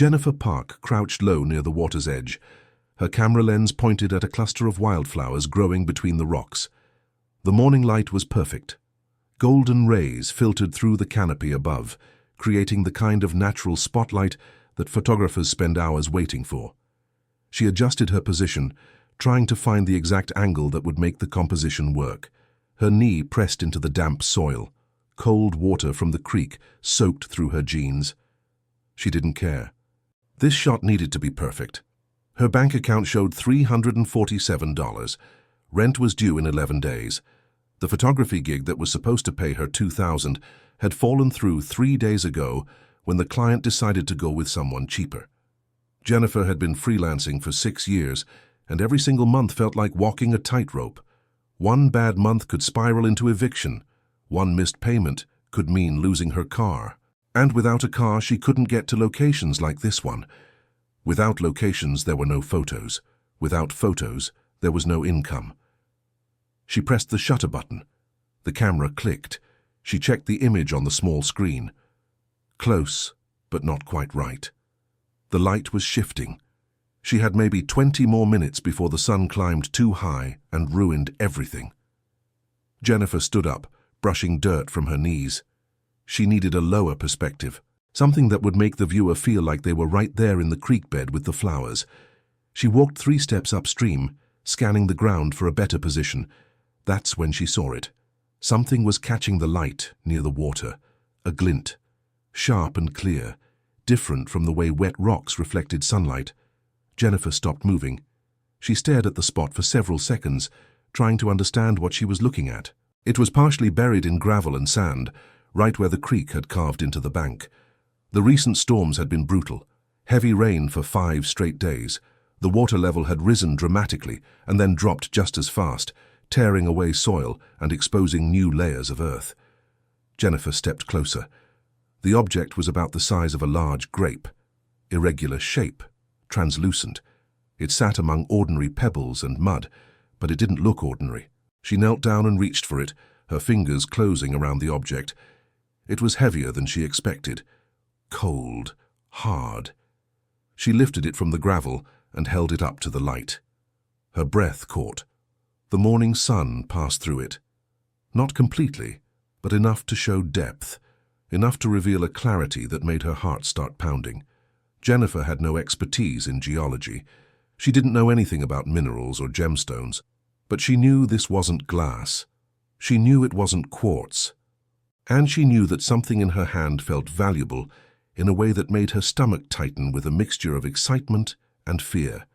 Jennifer Park crouched low near the water's edge, her camera lens pointed at a cluster of wildflowers growing between the rocks. The morning light was perfect. Golden rays filtered through the canopy above, creating the kind of natural spotlight that photographers spend hours waiting for. She adjusted her position, trying to find the exact angle that would make the composition work. Her knee pressed into the damp soil. Cold water from the creek soaked through her jeans. She didn't care. This shot needed to be perfect. Her bank account showed $347. Rent was due in 11 days. The photography gig that was supposed to pay her $2,000 had fallen through 3 days ago when the client decided to go with someone cheaper. Jennifer had been freelancing for 6 years, and every single month felt like walking a tightrope. One bad month could spiral into eviction. One missed payment could mean losing her car. And without a car, she couldn't get to locations like this one. Without locations, there were no photos. Without photos, there was no income. She pressed the shutter button. The camera clicked. She checked the image on the small screen. Close, but not quite right. The light was shifting. She had maybe 20 more minutes before the sun climbed too high and ruined everything. Jennifer stood up, brushing dirt from her knees. She needed a lower perspective, something that would make the viewer feel like they were right there in the creek bed with the flowers. She walked 3 steps upstream, scanning the ground for a better position. That's when she saw it. Something was catching the light near the water, a glint, sharp and clear, different from the way wet rocks reflected sunlight. Jennifer stopped moving. She stared at the spot for several seconds, trying to understand what she was looking at. It was partially buried in gravel and sand, right where the creek had carved into the bank. The recent storms had been brutal. Heavy rain for 5 straight days. The water level had risen dramatically and then dropped just as fast, tearing away soil and exposing new layers of earth. Jennifer stepped closer. The object was about the size of a large grape. Irregular shape, translucent. It sat among ordinary pebbles and mud, but it didn't look ordinary. She knelt down and reached for it, her fingers closing around the object. It was heavier than she expected. Cold, hard. She lifted it from the gravel and held it up to the light. Her breath caught. The morning sun passed through it. Not completely, but enough to show depth, enough to reveal a clarity that made her heart start pounding. Jennifer had no expertise in geology. She didn't know anything about minerals or gemstones, but she knew this wasn't glass. She knew it wasn't quartz. And she knew that something in her hand felt valuable in a way that made her stomach tighten with a mixture of excitement and fear.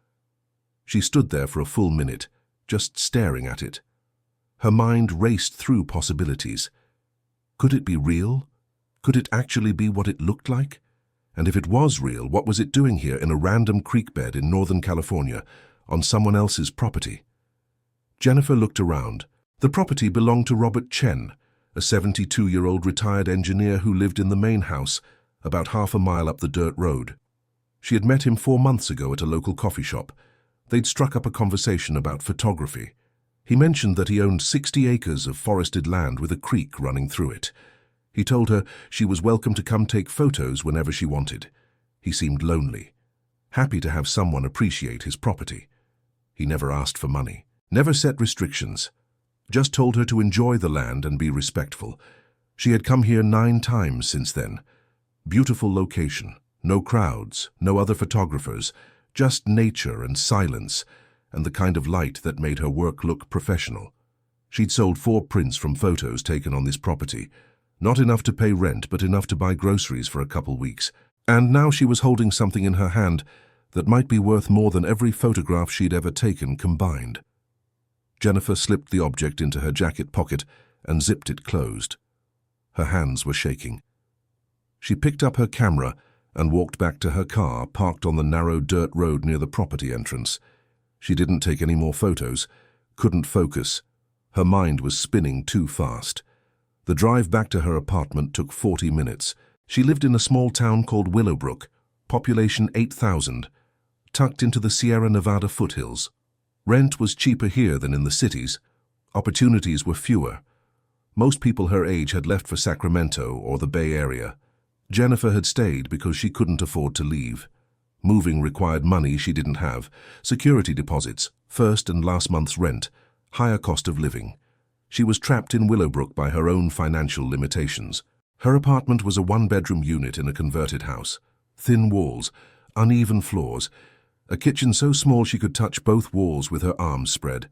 She stood there for a full minute, just staring at it. Her mind raced through possibilities. Could it be real? Could it actually be what it looked like? And if it was real, what was it doing here in a random creek bed in Northern California, on someone else's property? Jennifer looked around. The property belonged to Robert Chen, a 72-year-old retired engineer who lived in the main house, about half a mile up the dirt road. She had met him 4 months ago at a local coffee shop. They'd struck up a conversation about photography. He mentioned that he owned 60 acres of forested land with a creek running through it. He told her she was welcome to come take photos whenever she wanted. He seemed lonely, happy to have someone appreciate his property. He never asked for money, never set restrictions, just told her to enjoy the land and be respectful. She had come here 9 times since then. Beautiful location, no crowds, no other photographers, just nature and silence, and the kind of light that made her work look professional. She'd sold 4 prints from photos taken on this property, not enough to pay rent, but enough to buy groceries for a couple weeks. And now she was holding something in her hand that might be worth more than every photograph she'd ever taken combined. Jennifer slipped the object into her jacket pocket and zipped it closed. Her hands were shaking. She picked up her camera and walked back to her car, parked on the narrow dirt road near the property entrance. She didn't take any more photos, couldn't focus. Her mind was spinning too fast. The drive back to her apartment took 40 minutes. She lived in a small town called Willowbrook, population 8,000, tucked into the Sierra Nevada foothills. Rent was cheaper here than in the cities. Opportunities were fewer. Most people her age had left for Sacramento or the Bay Area. Jennifer had stayed because she couldn't afford to leave. Moving required money she didn't have, security deposits, first and last month's rent, higher cost of living. She was trapped in Willowbrook by her own financial limitations. Her apartment was a one-bedroom unit in a converted house. Thin walls, uneven floors, a kitchen so small she could touch both walls with her arms spread.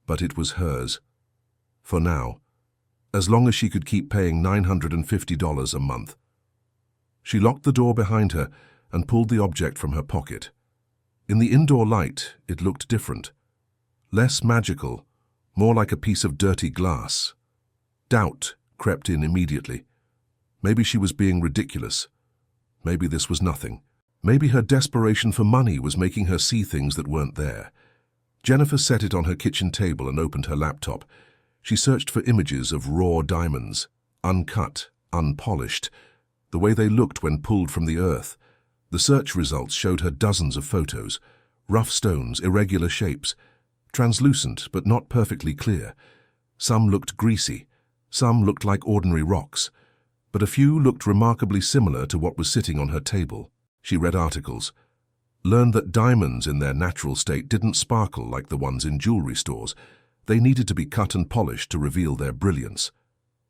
But it was hers. For now. As long as she could keep paying $950 a month. She locked the door behind her and pulled the object from her pocket. In the indoor light, it looked different. Less magical, more like a piece of dirty glass. Doubt crept in immediately. Maybe she was being ridiculous. Maybe this was nothing. Maybe her desperation for money was making her see things that weren't there. Jennifer set it on her kitchen table and opened her laptop. She searched for images of raw diamonds, uncut, unpolished, the way they looked when pulled from the earth. The search results showed her dozens of photos, rough stones, irregular shapes, translucent but not perfectly clear. Some looked greasy, some looked like ordinary rocks, but a few looked remarkably similar to what was sitting on her table. She read articles, learned that diamonds in their natural state didn't sparkle like the ones in jewelry stores. They needed to be cut and polished to reveal their brilliance.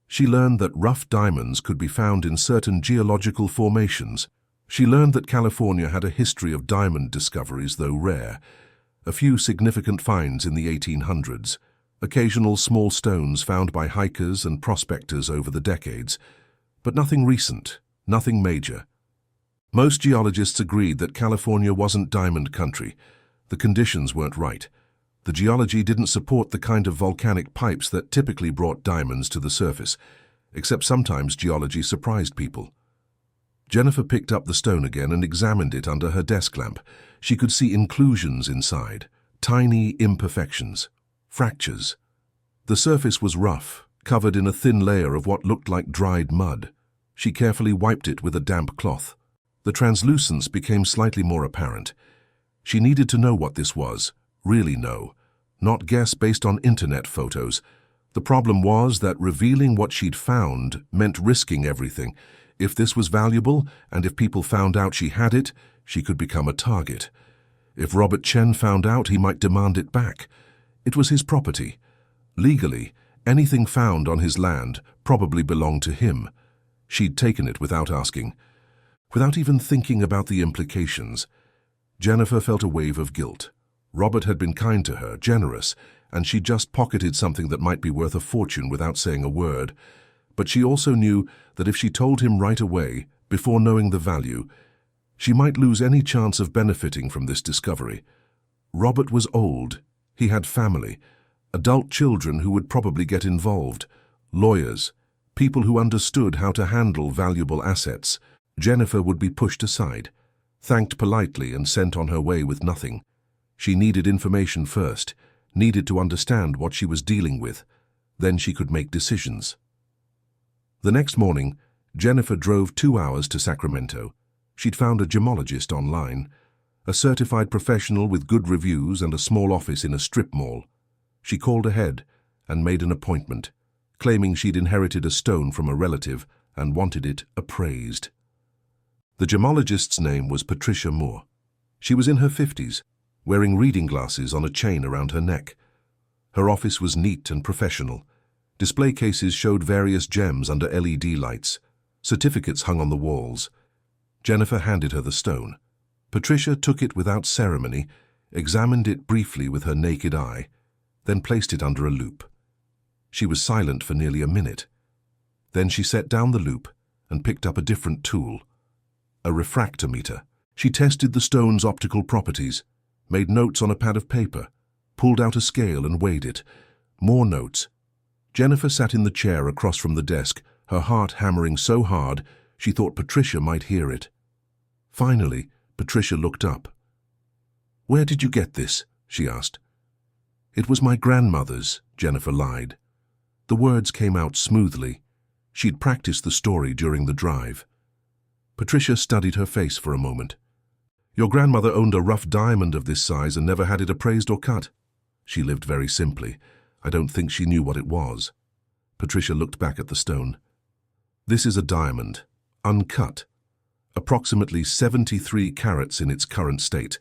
She learned that rough diamonds could be found in certain geological formations. She learned that California had a history of diamond discoveries, though rare. A few significant finds in the 1800s, occasional small stones found by hikers and prospectors over the decades, but nothing recent, nothing major. Most geologists agreed that California wasn't diamond country. The conditions weren't right. The geology didn't support the kind of volcanic pipes that typically brought diamonds to the surface, except sometimes geology surprised people. Jennifer picked up the stone again and examined it under her desk lamp. She could see inclusions inside, tiny imperfections, fractures. The surface was rough, covered in a thin layer of what looked like dried mud. She carefully wiped it with a damp cloth. The translucence became slightly more apparent. She needed to know what this was, really know, not guess based on internet photos. The problem was that revealing what she'd found meant risking everything. If this was valuable, and if people found out she had it, she could become a target. If Robert Chen found out, he might demand it back. It was his property. Legally, anything found on his land probably belonged to him. She'd taken it without asking, without even thinking about the implications. Jennifer felt a wave of guilt. Robert had been kind to her, generous, and she'd just pocketed something that might be worth a fortune without saying a word. But she also knew that if she told him right away, before knowing the value, she might lose any chance of benefiting from this discovery. Robert was old. He had family, adult children who would probably get involved, lawyers, people who understood how to handle valuable assets. Jennifer would be pushed aside, thanked politely and sent on her way with nothing. She needed information first, needed to understand what she was dealing with. Then she could make decisions. The next morning, Jennifer drove 2 hours to Sacramento. She'd found a gemologist online, a certified professional with good reviews and a small office in a strip mall. She called ahead and made an appointment, claiming she'd inherited a stone from a relative and wanted it appraised. The gemologist's name was Patricia Moore. She was in her 50s, wearing reading glasses on a chain around her neck. Her office was neat and professional. Display cases showed various gems under LED lights. Certificates hung on the walls. Jennifer handed her the stone. Patricia took it without ceremony, examined it briefly with her naked eye, then placed it under a loupe. She was silent for nearly a minute. Then she set down the loupe and picked up a different tool, a refractometer. She tested the stone's optical properties, made notes on a pad of paper, pulled out a scale and weighed it. More notes. Jennifer sat in the chair across from the desk, her heart hammering so hard she thought Patricia might hear it. Finally, Patricia looked up. "Where did you get this?" she asked. "It was my grandmother's," Jennifer lied. The words came out smoothly. She'd practiced the story during the drive. Patricia studied her face for a moment. "Your grandmother owned a rough diamond of this size and never had it appraised or cut. She lived very simply. I don't think she knew what it was." Patricia looked back at the stone. "This is a diamond, uncut. approximately 73 carats in its current state.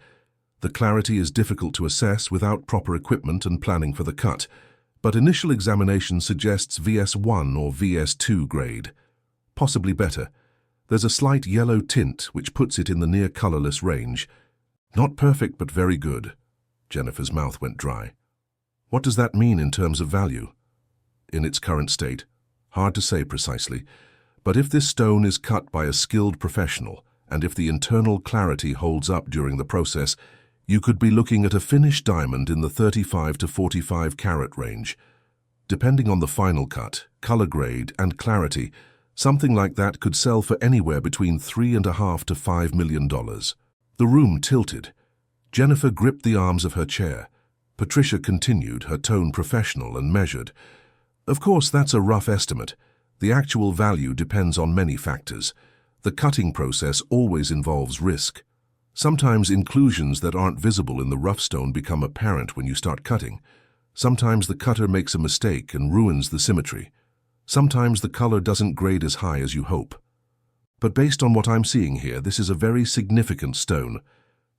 The clarity is difficult to assess without proper equipment and planning for the cut, but initial examination suggests VS1 or VS2 grade. Possibly better. There's a slight yellow tint which puts it in the near colorless range. Not perfect, but very good. Jennifer's mouth went dry. What does that mean in terms of value? In its current state? Hard to say precisely. But if this stone is cut by a skilled professional, and if the internal clarity holds up during the process, you could be looking at a finished diamond in the 35 to 45 carat range. Depending on the final cut, color grade, and clarity, something like that could sell for anywhere between $3.5 to $5 million. The room tilted. Jennifer gripped the arms of her chair. Patricia continued, her tone professional and measured. Of course, that's a rough estimate. The actual value depends on many factors. The cutting process always involves risk. Sometimes inclusions that aren't visible in the rough stone become apparent when you start cutting. Sometimes the cutter makes a mistake and ruins the symmetry. Sometimes the color doesn't grade as high as you hope. But based on what I'm seeing here, this is a very significant stone.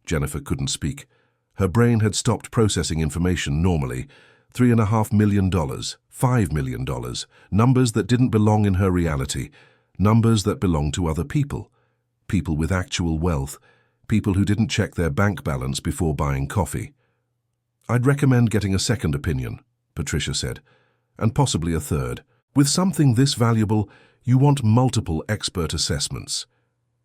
Jennifer couldn't speak. Her brain had stopped processing information normally. $3.5 million, $5 million, numbers that didn't belong in her reality, numbers that belonged to other people. People with actual wealth, people who didn't check their bank balance before buying coffee. I'd recommend getting a second opinion, Patricia said, and possibly a third. With something this valuable, you want multiple expert assessments.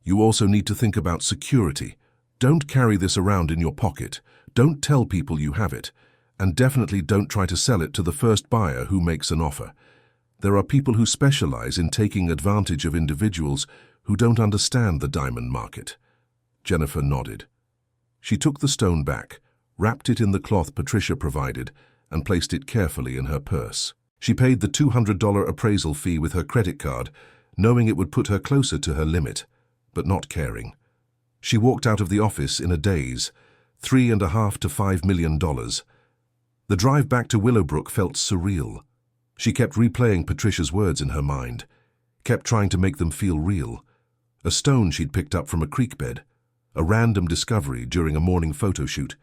You also need to think about security. Don't carry this around in your pocket. Don't tell people you have it. And definitely don't try to sell it to the first buyer who makes an offer. There are people who specialize in taking advantage of individuals who don't understand the diamond market. Jennifer nodded. She took the stone back, wrapped it in the cloth Patricia provided, and placed it carefully in her purse. She paid the $200 appraisal fee with her credit card, knowing it would put her closer to her limit, but not caring. She walked out of the office in a daze. $3.5 to $5 million. The drive back to Willowbrook felt surreal. She kept replaying Patricia's words in her mind, kept trying to make them feel real. A stone she'd picked up from a creek bed, a random discovery during a morning photo shoot,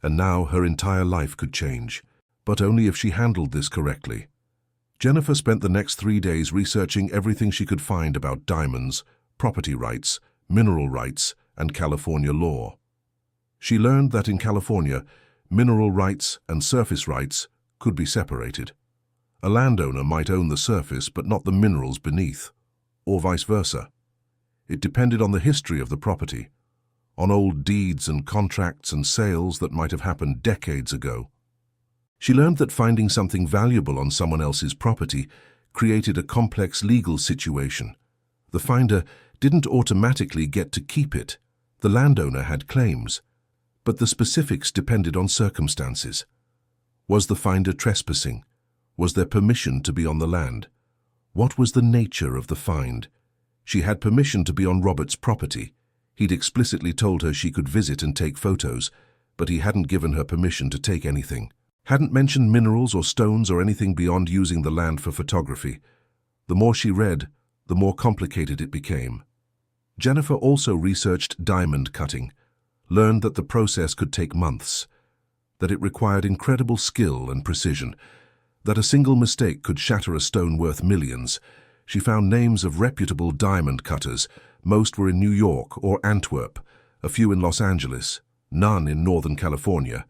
and now her entire life could change, but only if she handled this correctly. Jennifer spent the next 3 days researching everything she could find about diamonds, property rights, mineral rights, and California law. She learned that in California, mineral rights and surface rights could be separated. A landowner might own the surface but not the minerals beneath, or vice versa. It depended on the history of the property, on old deeds and contracts and sales that might have happened decades ago. She learned that finding something valuable on someone else's property created a complex legal situation. The finder didn't automatically get to keep it. The landowner had claims, but the specifics depended on circumstances. Was the finder trespassing? Was there permission to be on the land? What was the nature of the find? She had permission to be on Robert's property. He'd explicitly told her she could visit and take photos, but he hadn't given her permission to take anything. Hadn't mentioned minerals or stones or anything beyond using the land for photography. The more she read, the more complicated it became. Jennifer also researched diamond cutting, learned that the process could take months, that it required incredible skill and precision, that a single mistake could shatter a stone worth millions. She found names of reputable diamond cutters. Most were in New York or Antwerp, a few in Los Angeles, none in Northern California.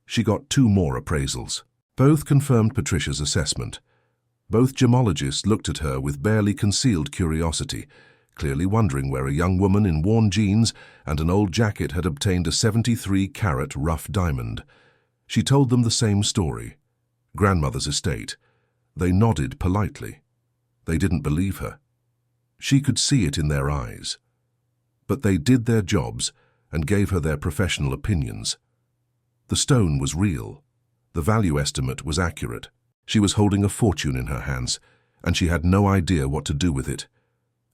She got 2 more appraisals. Both confirmed Patricia's assessment. Both gemologists looked at her with barely concealed curiosity, clearly wondering where a young woman in worn jeans and an old jacket had obtained a 73-carat rough diamond. She told them the same story. Grandmother's estate. They nodded politely. They didn't believe her. She could see it in their eyes. But they did their jobs and gave her their professional opinions. The stone was real. The value estimate was accurate. She was holding a fortune in her hands, and she had no idea what to do with it.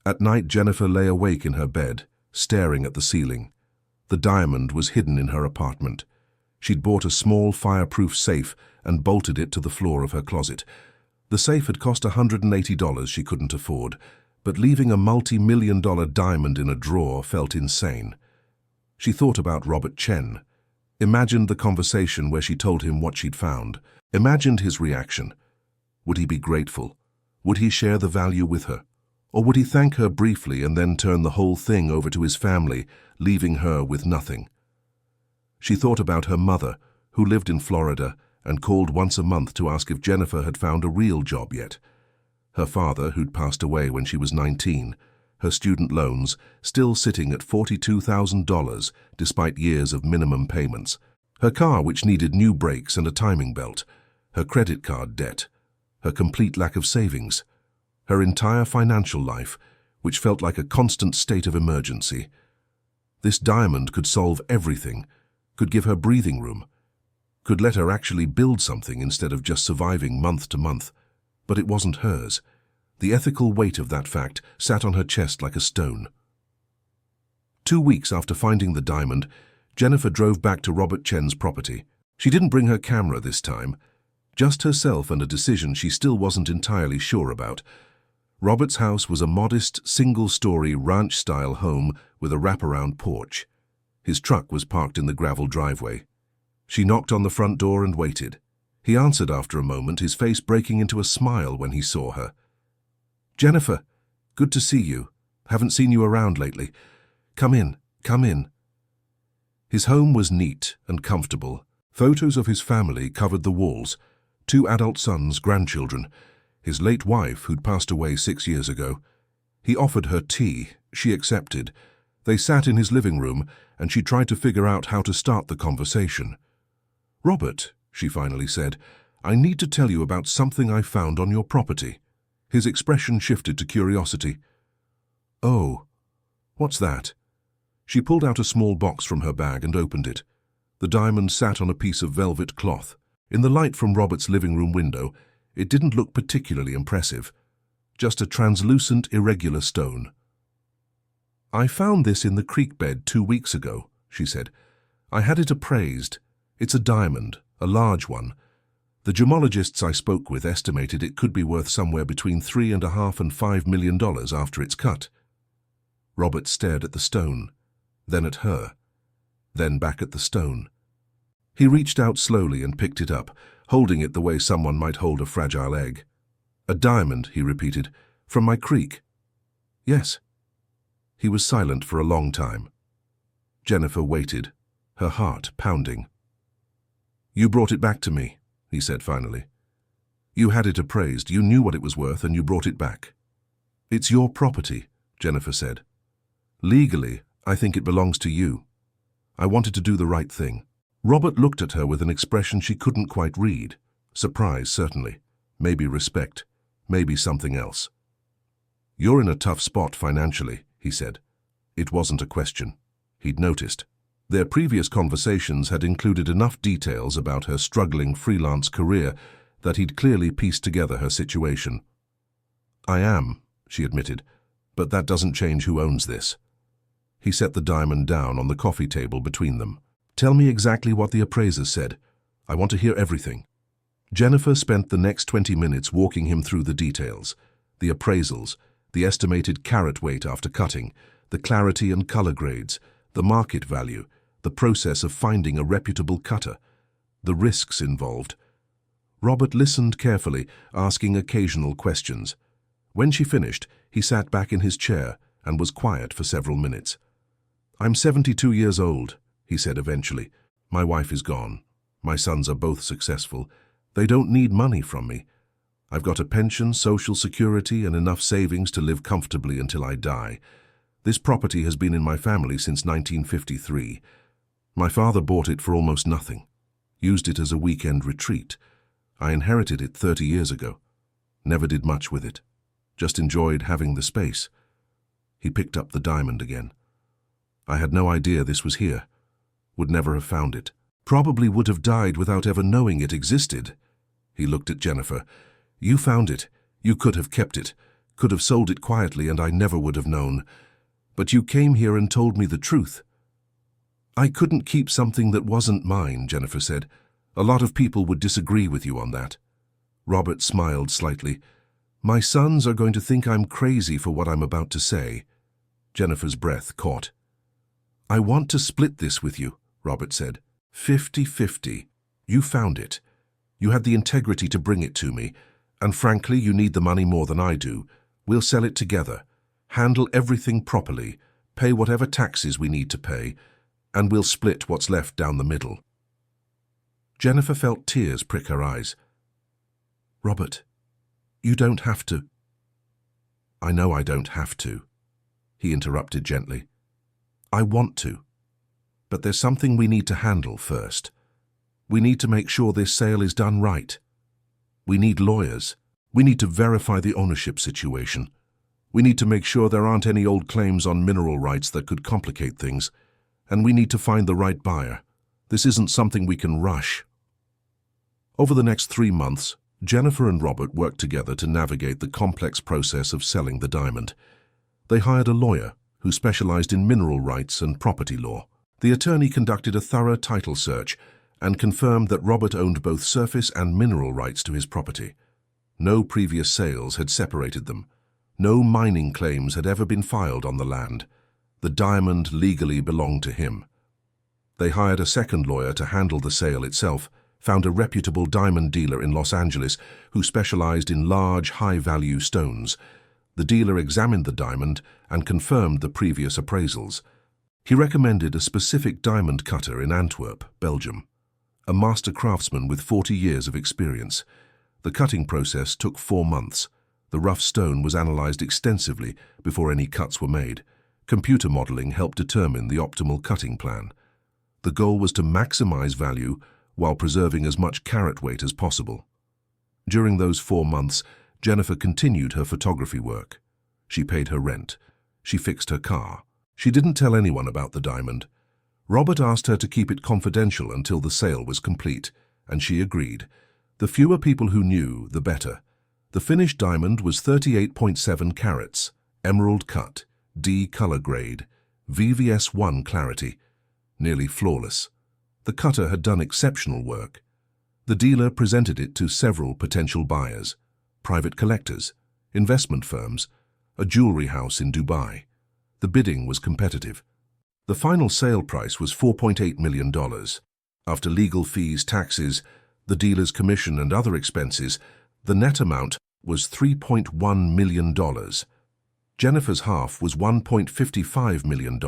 At night, Jennifer lay awake in her bed, staring at the ceiling. The diamond was hidden in her apartment. She'd bought a small fireproof safe and bolted it to the floor of her closet. The safe had cost $180 she couldn't afford, but leaving a multi-million-dollar diamond in a drawer felt insane. She thought about Robert Chen, imagined the conversation where she told him what she'd found, imagined his reaction. Would he be grateful? Would he share the value with her? Or would he thank her briefly and then turn the whole thing over to his family, leaving her with nothing? She thought about her mother, who lived in Florida and called once a month to ask if Jennifer had found a real job yet. Her father, who'd passed away when she was 19, her student loans still sitting at $42,000 despite years of minimum payments, her car which needed new brakes and a timing belt, her credit card debt, her complete lack of savings, her entire financial life, which felt like a constant state of emergency. This diamond could solve everything, could give her breathing room, could let her actually build something instead of just surviving month to month. But it wasn't hers. The ethical weight of that fact sat on her chest like a stone. 2 weeks after finding the diamond, Jennifer drove back to Robert Chen's property. She didn't bring her camera this time, just herself and a decision she still wasn't entirely sure about. Robert's house was a modest, single-story, ranch-style home with a wraparound porch. His truck was parked in the gravel driveway. She knocked on the front door and waited. He answered after a moment, his face breaking into a smile when he saw her. "Jennifer, good to see you. Haven't seen you around lately. Come in, come in." His home was neat and comfortable. Photos of his family covered the walls. 2 adult sons, grandchildren, his late wife who'd passed away 6 years ago. He offered her tea. She accepted. They sat in his living room, and she tried to figure out how to start the conversation. "Robert," she finally said, "I need to tell you about something I found on your property." His expression shifted to curiosity. "Oh, what's that?" She pulled out a small box from her bag and opened it. The diamond sat on a piece of velvet cloth. In the light from Robert's living room window, it didn't look particularly impressive. Just a translucent, irregular stone. "I found this in the creek bed 2 weeks ago," she said. "I had it appraised. It's a diamond, a large one. The gemologists I spoke with estimated it could be worth somewhere between $3.5 and $5 million after it's cut." Robert stared at the stone, then at her, then back at the stone. He reached out slowly and picked it up, holding it the way someone might hold a fragile egg. "A diamond," he repeated, "from my creek." "Yes." He was silent for a long time. Jennifer waited, her heart pounding. "You brought it back to me," he said finally. "You had it appraised, you knew what it was worth, and you brought it back." "It's your property," Jennifer said. "Legally, I think it belongs to you. I wanted to do the right thing." Robert looked at her with an expression she couldn't quite read. Surprise, certainly. Maybe respect. Maybe something else. "You're in a tough spot financially," he said. It wasn't a question. He'd noticed. Their previous conversations had included enough details about her struggling freelance career that he'd clearly pieced together her situation. "I am," she admitted, "but that doesn't change who owns this." He set the diamond down on the coffee table between them. "Tell me exactly what the appraiser said. I want to hear everything." Jennifer spent the next 20 minutes walking him through the details, the appraisals, the estimated carat weight after cutting, the clarity and color grades, the market value, the process of finding a reputable cutter, the risks involved. Robert listened carefully, asking occasional questions. When she finished, he sat back in his chair and was quiet for several minutes. "I'm 72 years old," he said eventually. "My wife is gone. My sons are both successful. They don't need money from me. I've got a pension, Social Security, and enough savings to live comfortably until I die. This property has been in my family since 1953. My father bought it for almost nothing, used it as a weekend retreat. I inherited it 30 years ago. Never did much with it. Just enjoyed having the space." He picked up the diamond again. "I had no idea this was here. Would never have found it. Probably would have died without ever knowing it existed." He looked at Jennifer. "You found it. You could have kept it. Could have sold it quietly and I never would have known. But you came here and told me the truth." "I couldn't keep something that wasn't mine," Jennifer said. "A lot of people would disagree with you on that." Robert smiled slightly. My sons are going to think I'm crazy for what I'm about to say. Jennifer's breath caught. I want to split this with you, Robert said. 50-50. You found it. You had the integrity to bring it to me, and frankly, you need the money more than I do. We'll sell it together, handle everything properly, pay whatever taxes we need to pay, and we'll split what's left down the middle. Jennifer felt tears prick her eyes. Robert, you don't have to. I know I don't have to, he interrupted gently. I want to. But there's something we need to handle first. We need to make sure this sale is done right. We need lawyers. We need to verify the ownership situation. We need to make sure there aren't any old claims on mineral rights that could complicate things. And we need to find the right buyer. This isn't something we can rush. Over the next 3 months, Jennifer and Robert worked together to navigate the complex process of selling the diamond. They hired a lawyer who specialized in mineral rights and property law. The attorney conducted a thorough title search and confirmed that Robert owned both surface and mineral rights to his property. No previous sales had separated them. No mining claims had ever been filed on the land. The diamond legally belonged to him. They hired a second lawyer to handle the sale itself, found a reputable diamond dealer in Los Angeles who specialized in large, high-value stones. The dealer examined the diamond and confirmed the previous appraisals. He recommended a specific diamond cutter in Antwerp, Belgium, a master craftsman with 40 years of experience. The cutting process took 4 months. The rough stone was analyzed extensively before any cuts were made. Computer modeling helped determine the optimal cutting plan. The goal was to maximize value while preserving as much carat weight as possible. During those 4 months, Jennifer continued her photography work. She paid her rent. She fixed her car. She didn't tell anyone about the diamond. Robert asked her to keep it confidential until the sale was complete, and she agreed. The fewer people who knew, the better. The finished diamond was 38.7 carats, emerald cut, D color grade, VVS1 clarity, nearly flawless. The cutter had done exceptional work. The dealer presented it to several potential buyers, private collectors, investment firms, a jewelry house in Dubai. The bidding was competitive. The final sale price was $4.8 million. After legal fees, taxes, the dealer's commission and other expenses, the net amount was $3.1 million. Jennifer's half was $1.55 million.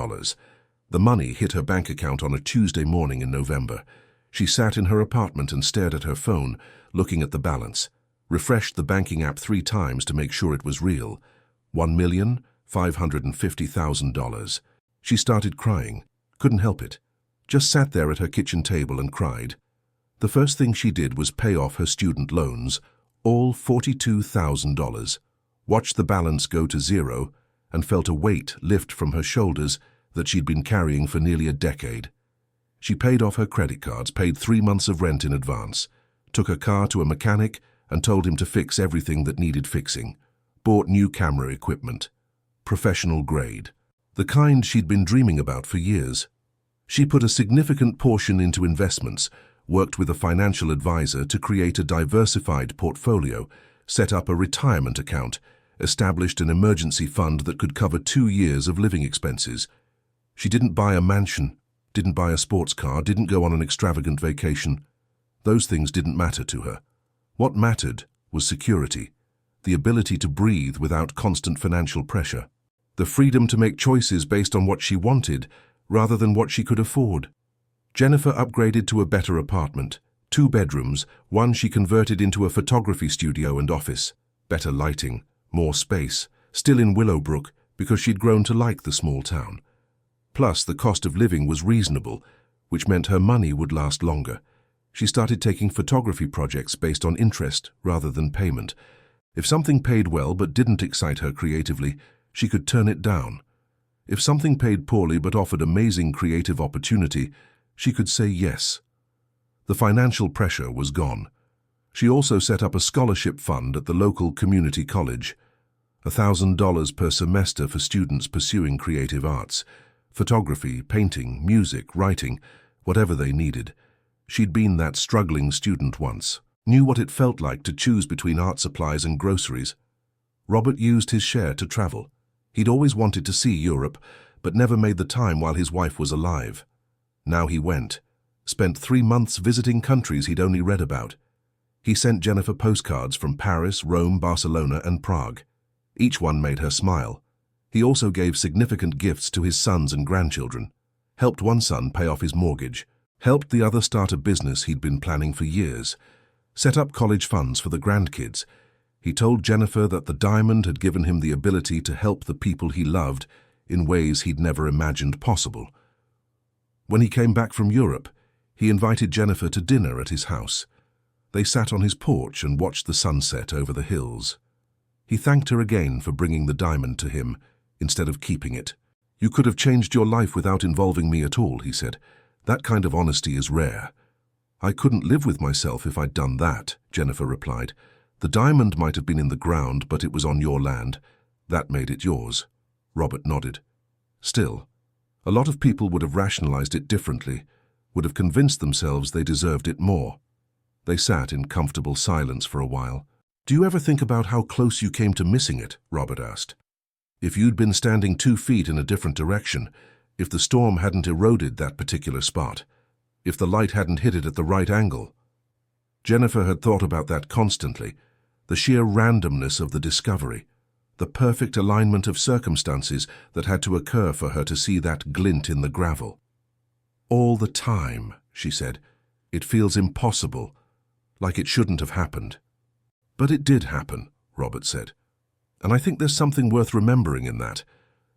The money hit her bank account on a Tuesday morning in November. She sat in her apartment and stared at her phone, looking at the balance, refreshed the banking app 3 times to make sure it was real. $1,550,000. She started crying, couldn't help it, just sat there at her kitchen table and cried. The first thing she did was pay off her student loans, all $42,000, watched the balance go to zero, and felt a weight lift from her shoulders that she'd been carrying for nearly a decade. She paid off her credit cards, paid 3 months of rent in advance, took her car to a mechanic and told him to fix everything that needed fixing, bought new camera equipment, professional grade, the kind she'd been dreaming about for years. She put a significant portion into investments, worked with a financial advisor to create a diversified portfolio, set up a retirement account, established an emergency fund that could cover 2 years of living expenses. She didn't buy a mansion, didn't buy a sports car, didn't go on an extravagant vacation. Those things didn't matter to her. What mattered was security, the ability to breathe without constant financial pressure, the freedom to make choices based on what she wanted rather than what she could afford. Jennifer upgraded to a better apartment, 2 bedrooms, one she converted into a photography studio and office, better lighting, more space, still in Willowbrook because she'd grown to like the small town. Plus, the cost of living was reasonable, which meant her money would last longer. She started taking photography projects based on interest rather than payment. If something paid well but didn't excite her creatively, she could turn it down. If something paid poorly but offered amazing creative opportunity, she could say yes. The financial pressure was gone. She also set up a scholarship fund at the local community college, $1,000 per semester for students pursuing creative arts, photography, painting, music, writing, whatever they needed. She'd been that struggling student once, knew what it felt like to choose between art supplies and groceries. Robert used his share to travel. He'd always wanted to see Europe, but never made the time while his wife was alive. Now he went, spent 3 months visiting countries he'd only read about. He sent Jennifer postcards from Paris, Rome, Barcelona, and Prague. Each one made her smile. He also gave significant gifts to his sons and grandchildren, helped one son pay off his mortgage, helped the other start a business he'd been planning for years, set up college funds for the grandkids. He told Jennifer that the diamond had given him the ability to help the people he loved in ways he'd never imagined possible. When he came back from Europe, he invited Jennifer to dinner at his house. They sat on his porch and watched the sunset over the hills. He thanked her again for bringing the diamond to him, instead of keeping it. "You could have changed your life without involving me at all," he said. "That kind of honesty is rare." "I couldn't live with myself if I'd done that," Jennifer replied. "The diamond might have been in the ground, but it was on your land. That made it yours." Robert nodded. "Still, a lot of people would have rationalized it differently, would have convinced themselves they deserved it more." They sat in comfortable silence for a while. "Do you ever think about how close you came to missing it?" Robert asked. "If you'd been standing 2 feet in a different direction, if the storm hadn't eroded that particular spot, if the light hadn't hit it at the right angle?" Jennifer had thought about that constantly, the sheer randomness of the discovery, the perfect alignment of circumstances that had to occur for her to see that glint in the gravel. "All the time," she said, "it feels impossible, like it shouldn't have happened." "But it did happen," Robert said. "And I think there's something worth remembering in that.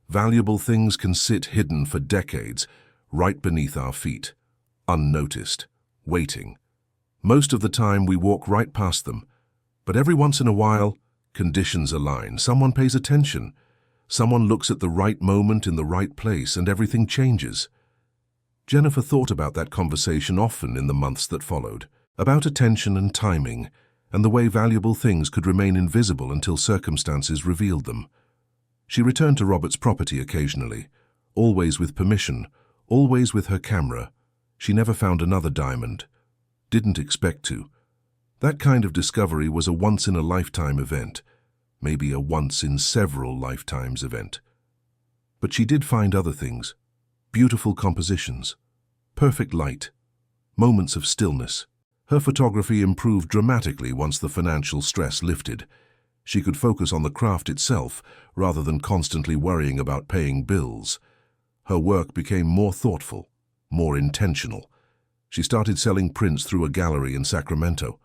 Valuable things can sit hidden for decades, right beneath our feet, unnoticed, waiting. Most of the time we walk right past them, but every once in a while, conditions align, someone pays attention, someone looks at the right moment in the right place, and everything changes." Jennifer thought about that conversation often in the months that followed, about attention and timing, and the way valuable things could remain invisible until circumstances revealed them. She returned to Robert's property occasionally, always with permission, always with her camera. She never found another diamond. Didn't expect to. That kind of discovery was a once-in-a-lifetime event, maybe a once-in-several-lifetimes event. But she did find other things, beautiful compositions, perfect light, moments of stillness. Her photography improved dramatically once the financial stress lifted. She could focus on the craft itself rather than constantly worrying about paying bills. Her work became more thoughtful, more intentional. She started selling prints through a gallery in Sacramento.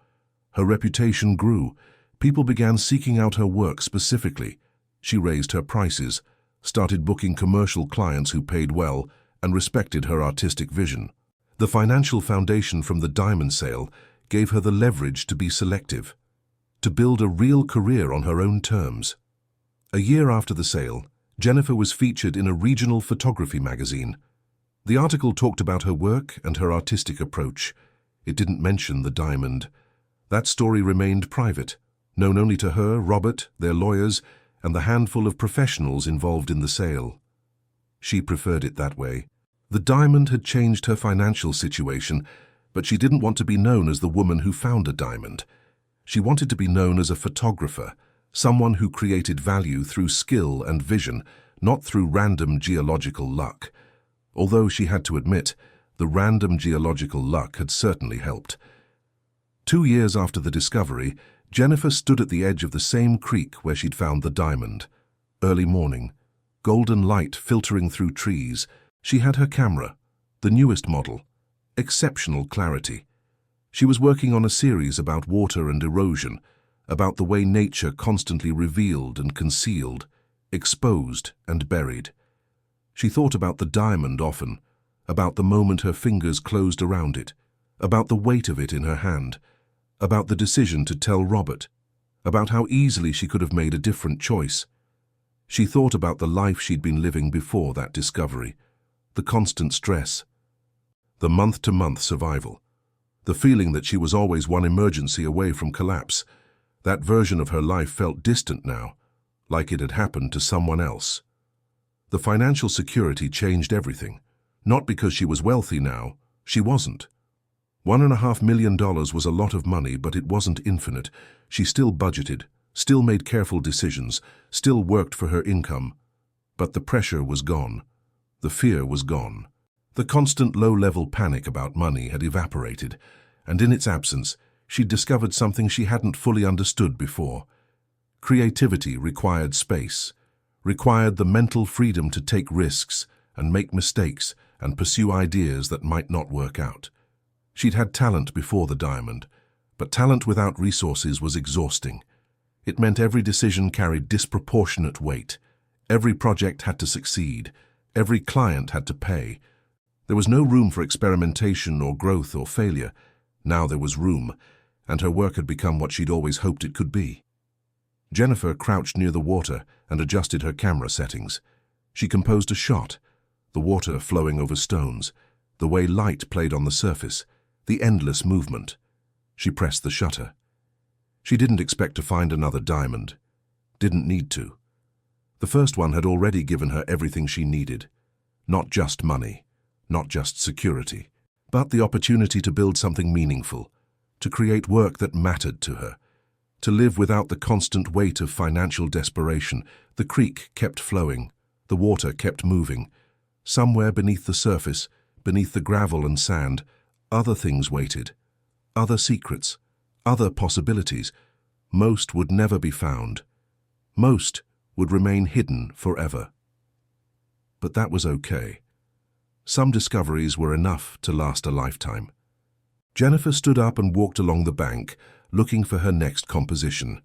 Her reputation grew. People began seeking out her work specifically. She raised her prices, started booking commercial clients who paid well and respected her artistic vision. The financial foundation from the diamond sale gave her the leverage to be selective, to build a real career on her own terms. A year after the sale, Jennifer was featured in a regional photography magazine. The article talked about her work and her artistic approach. It didn't mention the diamond. That story remained private, known only to her, Robert, their lawyers, and the handful of professionals involved in the sale. She preferred it that way. The diamond had changed her financial situation, but she didn't want to be known as the woman who found a diamond. She wanted to be known as a photographer, someone who created value through skill and vision, not through random geological luck. Although she had to admit, the random geological luck had certainly helped. 2 years after the discovery, Jennifer stood at the edge of the same creek where she'd found the diamond. Early morning, golden light filtering through trees. She had her camera, the newest model, exceptional clarity. She was working on a series about water and erosion, about the way nature constantly revealed and concealed, exposed and buried. She thought about the diamond often, about the moment her fingers closed around it, about the weight of it in her hand, about the decision to tell Robert, about how easily she could have made a different choice. She thought about the life she'd been living before that discovery, the constant stress, the month-to-month survival, the feeling that she was always one emergency away from collapse. That version of her life felt distant now, like it had happened to someone else. The financial security changed everything. Not because she was wealthy now, she wasn't. $1.5 million was a lot of money, but it wasn't infinite. She still budgeted, still made careful decisions, still worked for her income. But the pressure was gone. The fear was gone. The constant low-level panic about money had evaporated, and in its absence, she'd discovered something she hadn't fully understood before. Creativity required space, required the mental freedom to take risks and make mistakes and pursue ideas that might not work out. She'd had talent before the diamond, but talent without resources was exhausting. It meant every decision carried disproportionate weight. Every project had to succeed. Every client had to pay. There was no room for experimentation or growth or failure. Now there was room, and her work had become what she'd always hoped it could be. Jennifer crouched near the water and adjusted her camera settings. She composed a shot, the water flowing over stones, the way light played on the surface, the endless movement. She pressed the shutter. She didn't expect to find another diamond. Didn't need to. The first one had already given her everything she needed. Not just money, not just security, but the opportunity to build something meaningful, to create work that mattered to her, to live without the constant weight of financial desperation. The creek kept flowing, the water kept moving. Somewhere beneath the surface, beneath the gravel and sand, other things waited, other secrets, other possibilities. Most would never be found. Most would remain hidden forever. But that was okay. Some discoveries were enough to last a lifetime. Jennifer stood up and walked along the bank, looking for her next composition.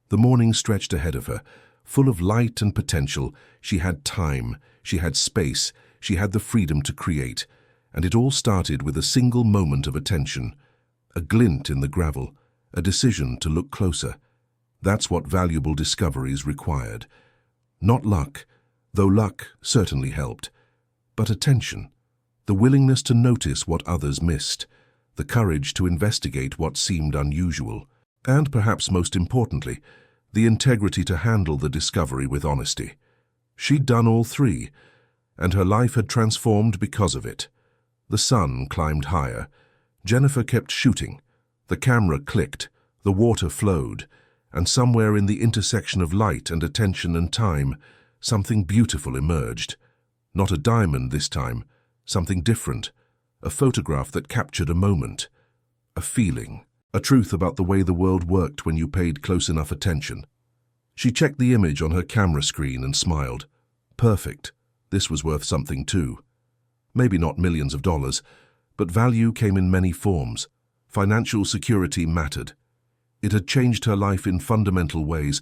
The morning stretched ahead of her, full of light and potential. She had time, she had space, she had the freedom to create, and it all started with a single moment of attention, a glint in the gravel, a decision to look closer. That's what valuable discoveries required. Not luck, though luck certainly helped, but attention, the willingness to notice what others missed, the courage to investigate what seemed unusual, and perhaps most importantly, the integrity to handle the discovery with honesty. She'd done all three, and her life had transformed because of it. The sun climbed higher. Jennifer kept shooting. The camera clicked, the water flowed, and somewhere in the intersection of light and attention and time, something beautiful emerged. Not a diamond this time, something different, a photograph that captured a moment, a feeling, a truth about the way the world worked when you paid close enough attention. She checked the image on her camera screen and smiled. Perfect. This was worth something too. Maybe not millions of dollars, but value came in many forms. Financial security mattered. It had changed her life in fundamental ways,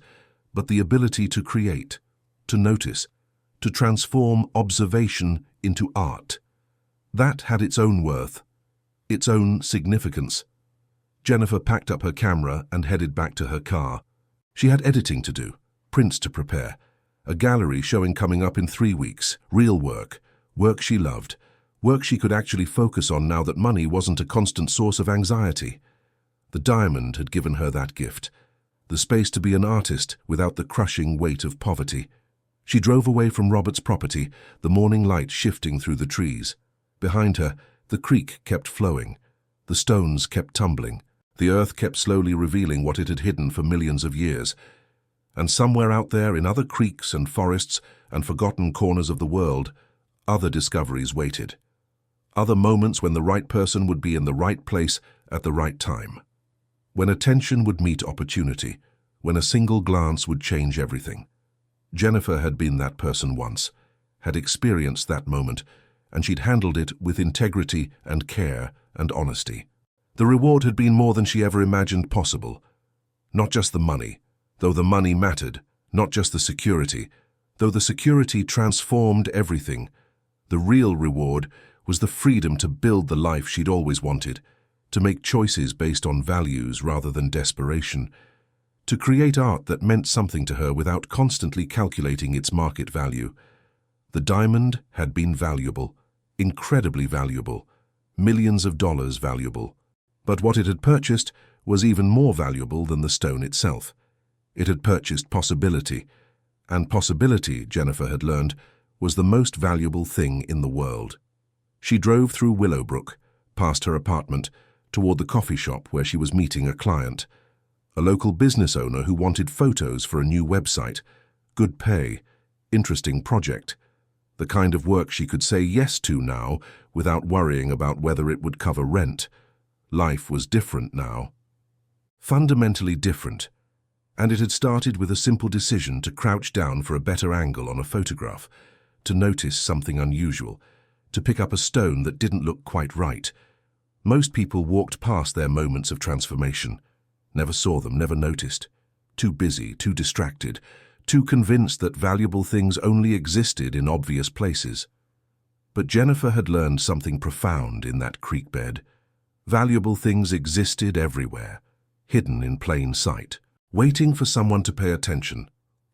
but the ability to create, to notice, to transform observation into art, that had its own worth, its own significance. Jennifer packed up her camera and headed back to her car. She had editing to do, prints to prepare, a gallery showing coming up in 3 weeks, real work, work she loved, work she could actually focus on now that money wasn't a constant source of anxiety. The diamond had given her that gift, the space to be an artist without the crushing weight of poverty. She drove away from Robert's property, the morning light shifting through the trees. Behind her, the creek kept flowing. The stones kept tumbling. The earth kept slowly revealing what it had hidden for millions of years. And somewhere out there, in other creeks and forests and forgotten corners of the world, other discoveries waited. Other moments when the right person would be in the right place at the right time. When attention would meet opportunity, when a single glance would change everything. Jennifer had been that person once, had experienced that moment, and she'd handled it with integrity and care and honesty. The reward had been more than she ever imagined possible. Not just the money, though the money mattered, not just the security, though the security transformed everything. The real reward was the freedom to build the life she'd always wanted, to make choices based on values rather than desperation, to create art that meant something to her without constantly calculating its market value. The diamond had been valuable, incredibly valuable, millions of dollars valuable. But what it had purchased was even more valuable than the stone itself. It had purchased possibility, and possibility, Jennifer had learned, was the most valuable thing in the world. She drove through Willowbrook, past her apartment, toward the coffee shop where she was meeting a client. A local business owner who wanted photos for a new website, good pay, interesting project, the kind of work she could say yes to now without worrying about whether it would cover rent. Life was different now. Fundamentally different. And it had started with a simple decision to crouch down for a better angle on a photograph, to notice something unusual, to pick up a stone that didn't look quite right. Most people walked past their moments of transformation, never saw them, never noticed. Too busy, too distracted, too convinced that valuable things only existed in obvious places. But Jennifer had learned something profound in that creek bed. Valuable things existed everywhere, hidden in plain sight, waiting for someone to pay attention,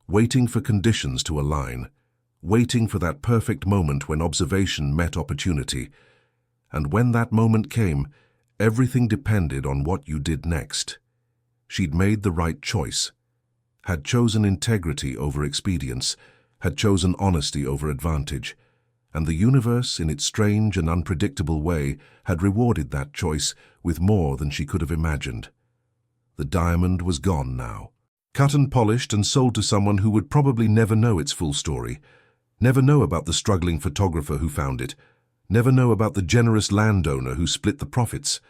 waiting for conditions to align, waiting for that perfect moment when observation met opportunity. And when that moment came, everything depended on what you did next. She'd made the right choice, had chosen integrity over expedience, had chosen honesty over advantage, and the universe, in its strange and unpredictable way, had rewarded that choice with more than she could have imagined. The diamond was gone now, cut and polished and sold to someone who would probably never know its full story, never know about the struggling photographer who found it, never know about the generous landowner who split the profits,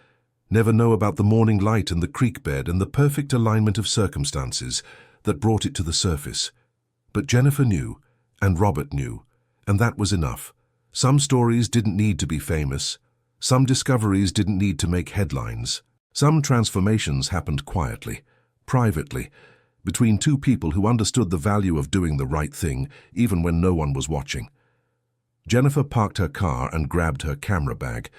never know about the morning light and the creek bed and the perfect alignment of circumstances that brought it to the surface. But Jennifer knew, and Robert knew, and that was enough. Some stories didn't need to be famous. Some discoveries didn't need to make headlines. Some transformations happened quietly, privately, between two people who understood the value of doing the right thing, even when no one was watching. Jennifer parked her car and grabbed her camera bag.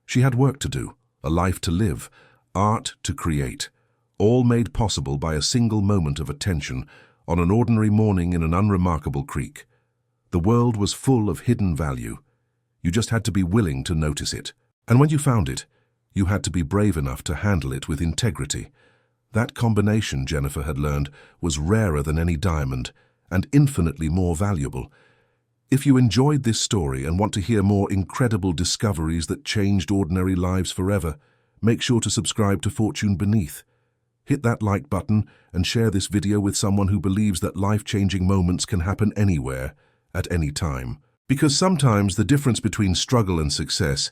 She had work to do, a life to live, art to create, all made possible by a single moment of attention on an ordinary morning in an unremarkable creek. The world was full of hidden value. You just had to be willing to notice it. And when you found it, you had to be brave enough to handle it with integrity. That combination, Jennifer had learned, was rarer than any diamond and infinitely more valuable. If you enjoyed this story and want to hear more incredible discoveries that changed ordinary lives forever, make sure to subscribe to Fortune Beneath. Hit that like button and share this video with someone who believes that life-changing moments can happen anywhere, at any time. Because sometimes the difference between struggle and success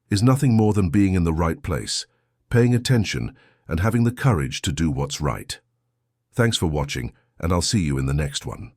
is nothing more than being in the right place, paying attention, and having the courage to do what's right. Thanks for watching, and I'll see you in the next one.